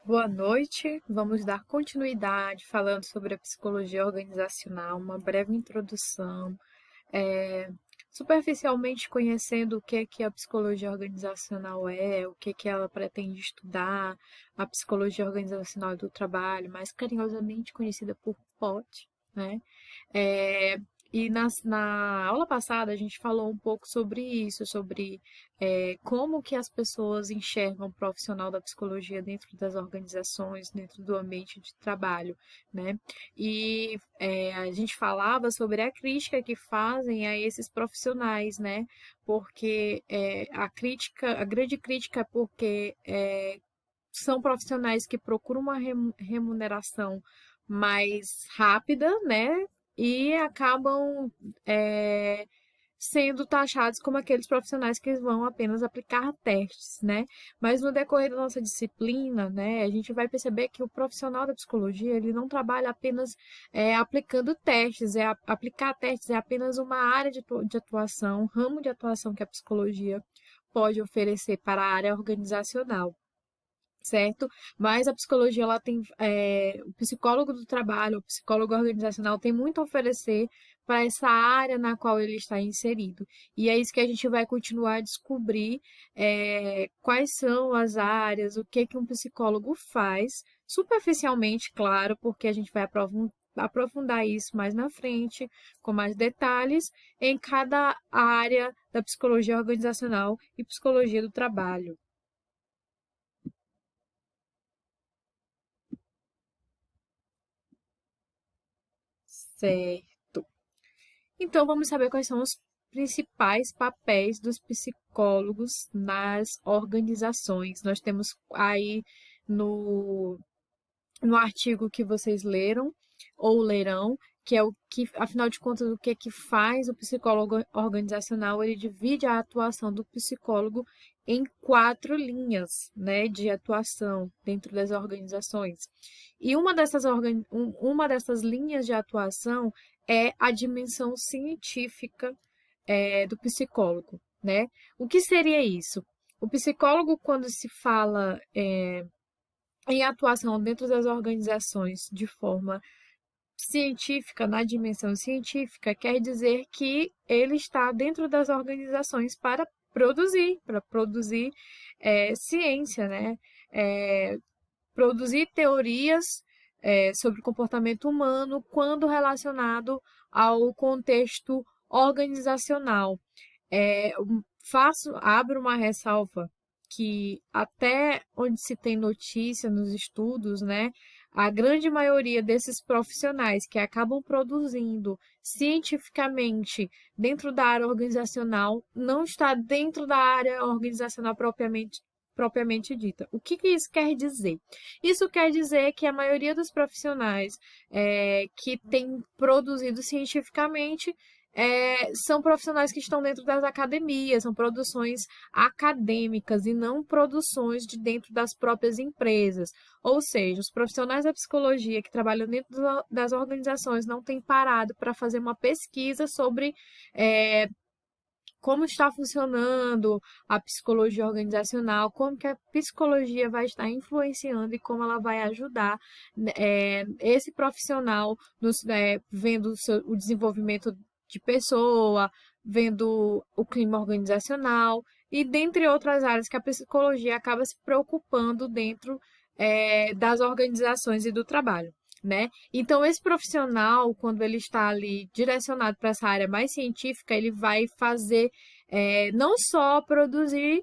Boa noite. Vamos dar continuidade falando sobre a psicologia organizacional, uma breve introdução, é, superficialmente conhecendo o que a psicologia organizacional é, o que ela pretende estudar, a psicologia organizacional do trabalho, mais carinhosamente conhecida por POT, né? É, na aula passada a gente falou um pouco sobre isso, sobre como que as pessoas enxergam o profissional da psicologia dentro das organizações, dentro do ambiente de trabalho, né? A gente falava sobre a crítica que fazem a esses profissionais, né? Porque a grande crítica é porque são profissionais que procuram uma remuneração mais rápida, né? E acabam é, sendo taxados como aqueles profissionais que vão apenas aplicar testes, né? Mas no decorrer da nossa disciplina, né, a gente vai perceber que o profissional da psicologia, ele não trabalha apenas aplicando testes, aplicar testes é apenas uma área de atuação, um ramo de atuação que a psicologia pode oferecer para a área organizacional, certo? Mas a psicologia, ela tem, o psicólogo do trabalho, o psicólogo organizacional tem muito a oferecer para essa área na qual ele está inserido. E é isso que a gente vai continuar a descobrir, quais são as áreas, o que um psicólogo faz, superficialmente, claro, porque a gente vai aprofundar isso mais na frente, com mais detalhes, em cada área da psicologia organizacional e psicologia do trabalho. Certo. Então, vamos saber quais são os principais papéis dos psicólogos nas organizações. Nós temos aí no, no artigo que vocês leram ou lerão, que é o que, afinal de contas, o que faz o psicólogo organizacional, ele divide a atuação do psicólogo em quatro linhas, né, de atuação dentro das organizações. E uma dessas linhas de atuação é a dimensão científica do psicólogo, né? O que seria isso? O psicólogo, quando se fala em atuação dentro das organizações de forma científica, na dimensão científica, quer dizer que ele está dentro das organizações para produzir ciência, né? É, produzir teorias sobre o comportamento humano quando relacionado ao contexto organizacional. Abro uma ressalva que até onde se tem notícia nos estudos, né, a grande maioria desses profissionais que acabam produzindo cientificamente dentro da área organizacional não está dentro da área organizacional propriamente dita. O que isso quer dizer? Isso quer dizer que a maioria dos profissionais que tem produzido cientificamente são profissionais que estão dentro das academias, são produções acadêmicas e não produções de dentro das próprias empresas. Ou seja, os profissionais da psicologia que trabalham dentro das organizações não têm parado para fazer uma pesquisa sobre é, como está funcionando a psicologia organizacional, como que a psicologia vai estar influenciando e como ela vai ajudar esse profissional vendo o desenvolvimento de pessoa, vendo o clima organizacional e dentre outras áreas que a psicologia acaba se preocupando dentro das organizações e do trabalho. Né? Então, esse profissional, quando ele está ali direcionado para essa área mais científica, ele vai fazer não só produzir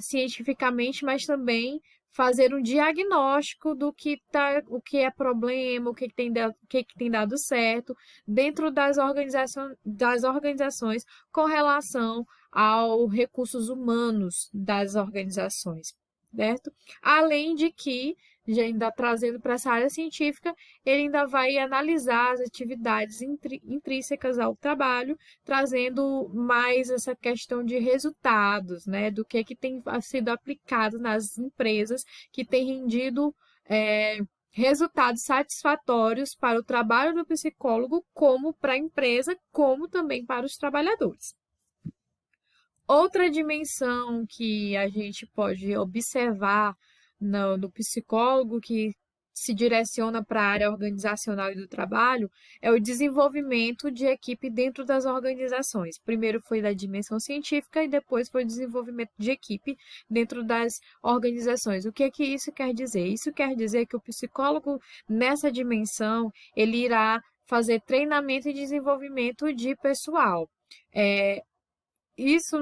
cientificamente, mas também fazer um diagnóstico do que o que é problema, o que tem dado certo dentro das organizações com relação aos recursos humanos das organizações, certo? Além de que já ainda trazendo para essa área científica, ele ainda vai analisar as atividades intrínsecas ao trabalho, trazendo mais essa questão de resultados, né, do que tem sido aplicado nas empresas, que tem rendido resultados satisfatórios para o trabalho do psicólogo, como para a empresa, como também para os trabalhadores. Outra dimensão que a gente pode observar no psicólogo que se direciona para a área organizacional e do trabalho é o desenvolvimento de equipe dentro das organizações. Primeiro foi da dimensão científica e depois foi o desenvolvimento de equipe dentro das organizações. O que é que isso quer dizer? Isso quer dizer que o psicólogo, nessa dimensão, ele irá fazer treinamento e desenvolvimento de pessoal. Isso,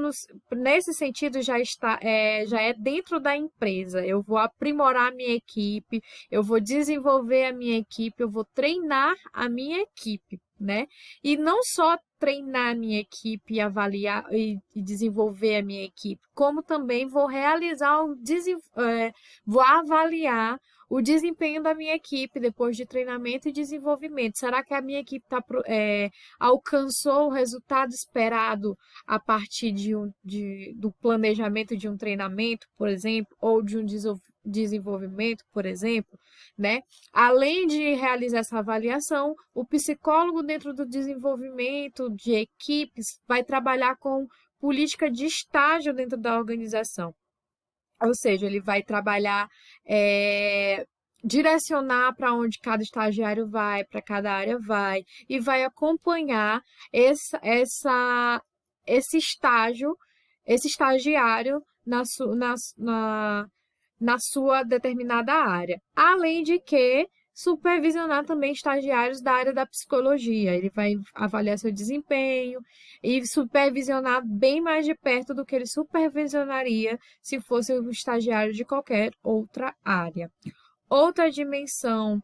nesse sentido, já é dentro da empresa. Eu vou aprimorar a minha equipe, eu vou desenvolver a minha equipe, eu vou treinar a minha equipe, né? E não só treinar a minha equipe, avaliar e desenvolver a minha equipe, como também vou vou avaliar o desempenho da minha equipe depois de treinamento e desenvolvimento. Será que a minha equipe alcançou o resultado esperado a partir do planejamento de um treinamento, por exemplo, ou de um desenvolvimento, por exemplo, né? Além de realizar essa avaliação, o psicólogo, dentro do desenvolvimento de equipes, vai trabalhar com política de estágio dentro da organização. Ou seja, ele vai trabalhar, direcionar para onde cada estagiário vai, para cada área vai, e vai acompanhar esse estágio, esse estagiário na sua determinada área. Além de que supervisionar também estagiários da área da psicologia. Ele vai avaliar seu desempenho e supervisionar bem mais de perto do que ele supervisionaria se fosse um estagiário de qualquer outra área. Outra dimensão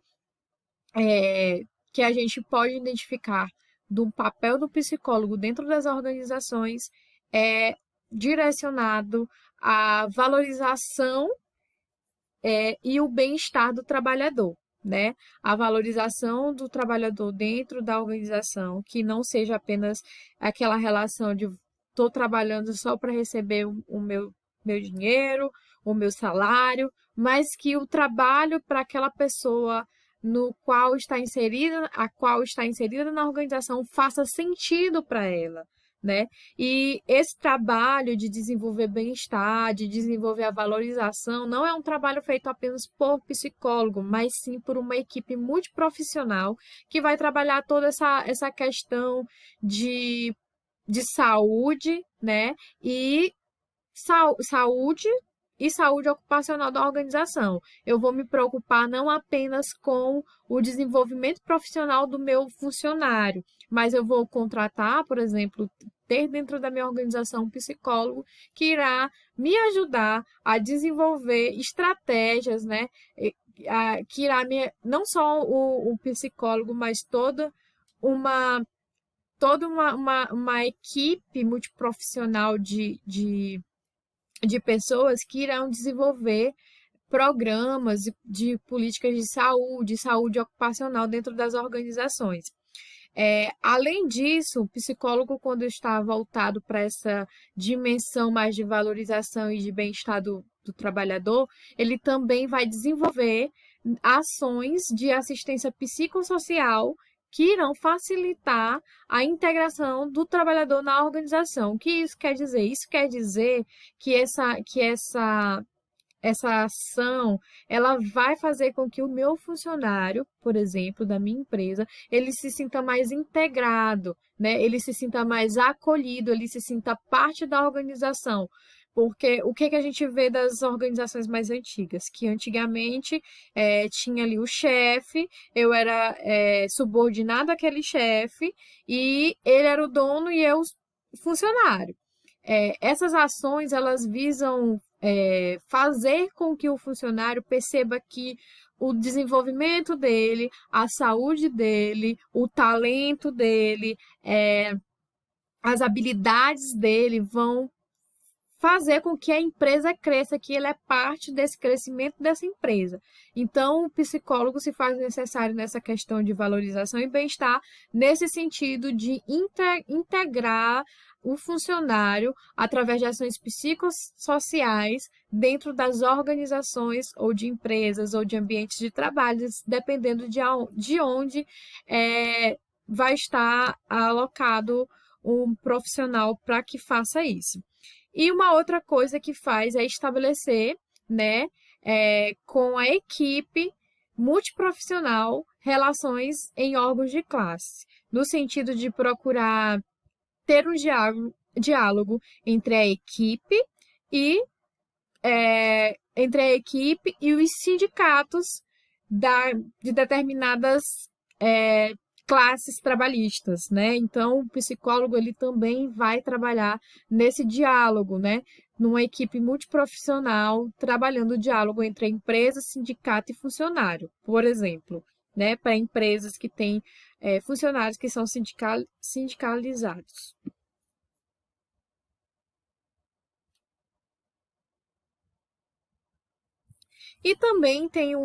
que a gente pode identificar do papel do psicólogo dentro das organizações é direcionado à valorização e o bem-estar do trabalhador, né? A valorização do trabalhador dentro da organização, que não seja apenas aquela relação de estou trabalhando só para receber o meu dinheiro, o meu salário, mas que o trabalho para aquela pessoa a qual está inserida na organização faça sentido para ela, né? E esse trabalho de desenvolver bem-estar, de desenvolver a valorização, não é um trabalho feito apenas por psicólogo, mas sim por uma equipe multiprofissional que vai trabalhar toda essa questão de saúde, né? E saúde e saúde ocupacional da organização. Eu vou me preocupar não apenas com o desenvolvimento profissional do meu funcionário, mas eu vou contratar, por exemplo, ter dentro da minha organização um psicólogo que irá me ajudar a desenvolver estratégias, né? Que irá não só o psicólogo, mas uma equipe multiprofissional de pessoas que irão desenvolver programas de políticas de saúde ocupacional dentro das organizações. Além disso, o psicólogo, quando está voltado para essa dimensão mais de valorização e de bem-estar do trabalhador, ele também vai desenvolver ações de assistência psicossocial que irão facilitar a integração do trabalhador na organização. O que isso quer dizer? Isso quer dizer que essa ação, ela vai fazer com que o meu funcionário, por exemplo, da minha empresa, ele se sinta mais integrado, né? Ele se sinta mais acolhido, ele se sinta parte da organização. Porque o que a gente vê das organizações mais antigas? Que antigamente tinha ali o chefe, eu era subordinado àquele chefe, e ele era o dono e eu funcionário. Essas ações, elas visam fazer com que o funcionário perceba que o desenvolvimento dele, a saúde dele, o talento dele, as habilidades dele vão fazer com que a empresa cresça, que ele é parte desse crescimento dessa empresa. Então, o psicólogo se faz necessário nessa questão de valorização e bem-estar, nesse sentido de integrar o funcionário através de ações psicossociais dentro das organizações ou de empresas ou de ambientes de trabalho, dependendo de onde vai estar alocado um profissional para que faça isso. E uma outra coisa que faz é estabelecer, né, com a equipe multiprofissional, relações em órgãos de classe, no sentido de procurar ter um diálogo entre a equipe e os sindicatos de determinadas é, classes trabalhistas, né? Então, o psicólogo ele também vai trabalhar nesse diálogo, né? Numa equipe multiprofissional, trabalhando o diálogo entre a empresa, sindicato e funcionário, por exemplo, né? Para empresas que têm funcionários que são sindicalizados. E também tem a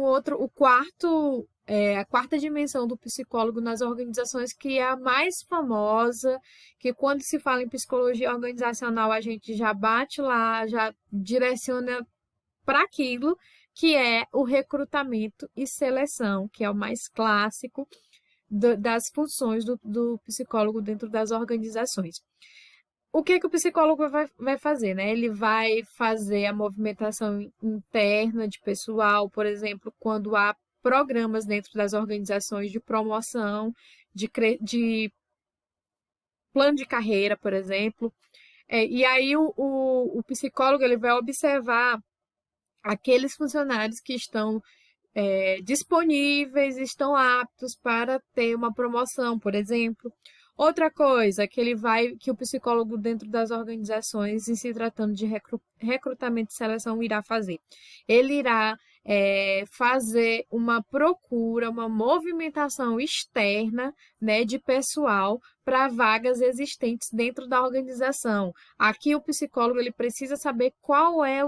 quarta dimensão do psicólogo nas organizações, que é a mais famosa, que quando se fala em psicologia organizacional, a gente já bate lá, já direciona para aquilo, que é o recrutamento e seleção, que é o mais clássico das funções do psicólogo dentro das organizações. O que que o psicólogo vai fazer, né? Ele vai fazer a movimentação interna de pessoal, por exemplo, quando há programas dentro das organizações de promoção, de plano de carreira, por exemplo. E aí o psicólogo ele vai observar aqueles funcionários que estão disponíveis, estão aptos para ter uma promoção, por exemplo. Outra coisa que o psicólogo dentro das organizações, em se tratando de recrutamento e seleção, irá fazer. Ele irá fazer uma procura, uma movimentação externa, né, de pessoal para vagas existentes dentro da organização. Aqui o psicólogo ele precisa saber qual é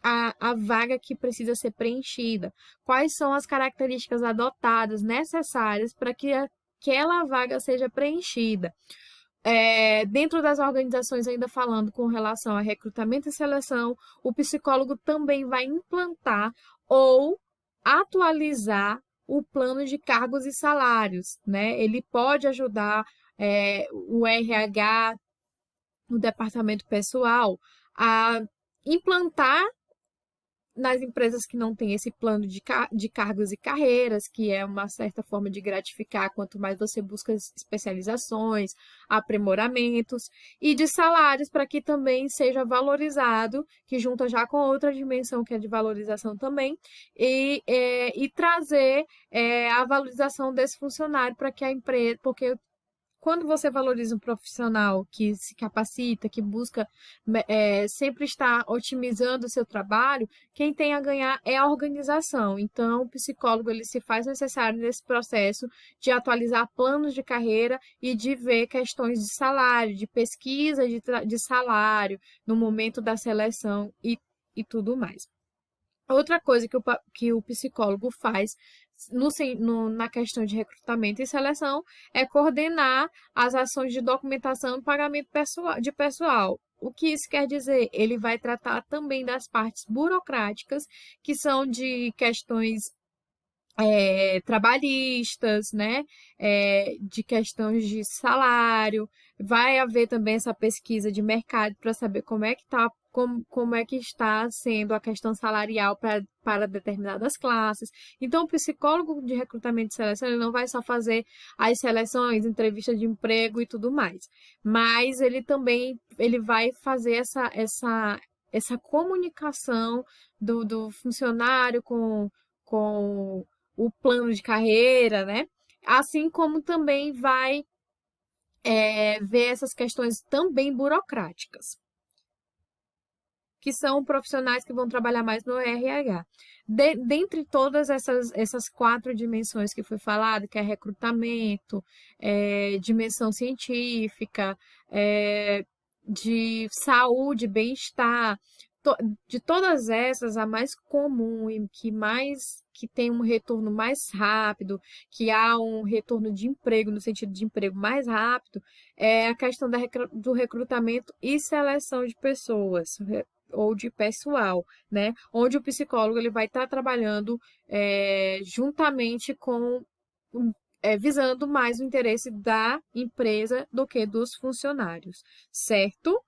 a vaga que precisa ser preenchida, quais são as características adotadas necessárias para que aquela vaga seja preenchida. Dentro das organizações, ainda falando com relação a recrutamento e seleção, o psicólogo também vai implantar ou atualizar o plano de cargos e salários, né? Ele pode ajudar o RH, o departamento pessoal, a implantar nas empresas que não têm esse plano de cargos e carreiras, que é uma certa forma de gratificar quanto mais você busca especializações, aprimoramentos, e de salários para que também seja valorizado, que junta já com outra dimensão que é de valorização também, e trazer a valorização desse funcionário para que a empresa, porque quando você valoriza um profissional que se capacita, que busca sempre estar otimizando o seu trabalho, quem tem a ganhar é a organização. Então, o psicólogo ele se faz necessário nesse processo de atualizar planos de carreira e de ver questões de salário, de pesquisa de salário no momento da seleção e tudo mais. Outra coisa que o psicólogo faz na questão de recrutamento e seleção é coordenar as ações de documentação e pagamento de pessoal. O que isso quer dizer? Ele vai tratar também das partes burocráticas, que são de questões trabalhistas, né? De questões de salário. Vai haver também essa pesquisa de mercado para saber como é que está sendo a questão salarial para determinadas classes. Então, o psicólogo de recrutamento e seleção ele não vai só fazer as seleções, entrevista de emprego e tudo mais, mas ele vai fazer essa comunicação do funcionário com o plano de carreira, né? Assim como também vai ver essas questões também burocráticas, que são profissionais que vão trabalhar mais no RH. Dentre todas essas quatro dimensões que foi falado, que é recrutamento, dimensão científica, de saúde, bem-estar, de todas essas, a mais comum e que tem um retorno mais rápido, que há um retorno de emprego, no sentido de emprego mais rápido, é a questão do recrutamento e seleção de pessoas ou de pessoal, né? Onde o psicólogo ele vai estar trabalhando juntamente visando mais o interesse da empresa do que dos funcionários, certo?